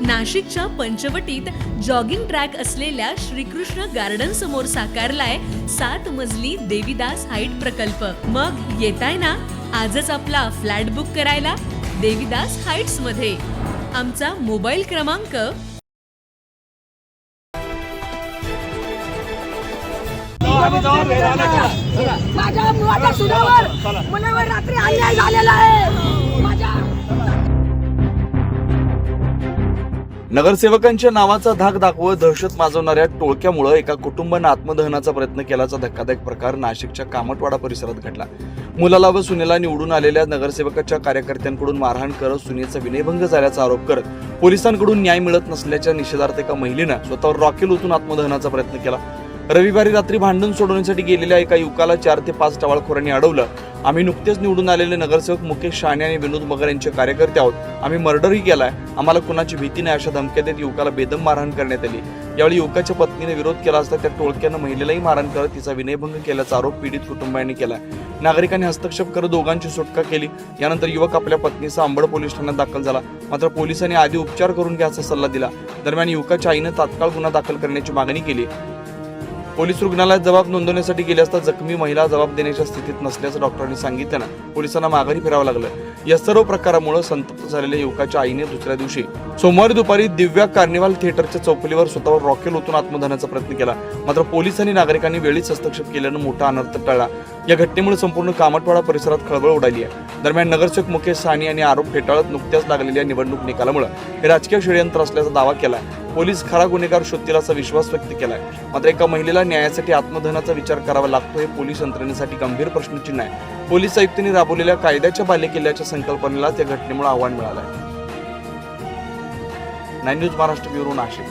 नाशिकच्या पंचवटीत jogging track असलेल्या Shrikrishna garden समोर साकारलाय 7 मजली देवीदास हाईट प्रकल्प। मग येताय ना आजच आपला फ्लॅट बुक करायला देवीदास हाईट्स मध्ये। आमचा मोबाईल क्रमांक माझ्या मुलाच्या सुनावर मुलावर रात्री अन्याय झालेला आहे। माझ्या नगरसेवकांच्या नावाचा धाक दाखवत दहशत माजवणाऱ्या टोळक्यामुळे एका कुटुंबाने आत्मदहनाचा प्रयत्न केल्याचा धक्कादायक प्रकार नाशिकच्या कामतवाडा परिसरात घडला। मुलाला व सुनेला निवडून आलेल्या नगरसेवकाच्या कार्यकर्त्यांकडून मारहाण करत सुनेचा विनयभंग झाल्याचा आरोप करत पोलिसांकडून न्याय मिळत नसल्याच्या निषेधार्थ एका महिलेनं स्वतःवर रॉकेल ओतून आत्मदहनाचा प्रयत्न केला। रविवारी रात्री भांडण सोडवण्यासाठी गेलेल्या एका युवकाला 4 ते 5 टवाळखोरांनी अडवलं। आम्ही नुकतेच निवडून आलेले नगरसेवक मुकेश शाहणे आणि विनोद मगर यांचे कार्यकर्ते आहोत, आम्ही मर्डरही केलाय, आम्हाला कुणाची भीती नाही अशा धमक्या देत युवकाला बेदम मारहाण करण्यात आली। यावेळी युवकाच्या पत्नीने विरोध केला असता त्या टोळक्यानं महिलेलाही मारहाण करत तिचा विनयभंग केल्याचा आरोप पीडित कुटुंबियांनी केलाय। नागरिकांनी हस्तक्षेप करत दोघांची सुटका केली। यानंतर युवक आपल्या पत्नीसह अंबड पोलीस ठाण्यात दाखल झाला, मात्र पोलिसांनी आधी उपचार करून घ्यायचा सल्ला दिला। दरम्यान युवकाच्या आईनं तात्काळ गुन्हा दाखल करण्याची मागणी केली। पोलीस रुग्णालयात जबाब नोंदवण्यासाठी गेले असता जखमी महिला जबाब देण्याच्या स्थितीत नसल्याचं डॉक्टरांनी सांगितल्यानं पोलिसांना माघारी फिरावं लागलं। या सर्व प्रकारामुळे संतप्त झालेल्या युवकाच्या आईने दुसऱ्या दिवशी सोमवारी दुपारी दिव्या कार्निवाल थिएटरच्या चौफलीवर स्वतःवर रॉकेल ओतून आत्मदहनाचा प्रयत्न केला, मात्र पोलीस आणि नागरिकांनी वेळीच हस्तक्षेप केल्यानं मोठा अनर्थ टळला। या घटनेमुळे संपूर्ण कामतवाडा परिसरात खळबळ उडाली आहे। दरम्यान नगरसेवक मुकेश साहनी यांनी आरोप फेटाळत नुकत्याच लागलेल्या निवडणूक निकालामुळे हे राजकीय षडयंत्र असल्याचा दावा केलाय। पोलीस खरा गुन्हेगार शोधतील असा विश्वास व्यक्त केलाय, मात्र एका महिलेला न्यायासाठी आत्मदहनाचा विचार करावा लागतो हे पोलीस यंत्रणेसाठी गंभीर प्रश्नचिन्ह आहे। पोलीस आयुक्तांनी राबवलेल्या कायद्याच्या बालेकिल्ल्याच्या संकल्पनेला त्या घटनेमुळे आव्हान मिळालंय। 9 न्यूज महाराष्ट्र ब्युरो नाशिक।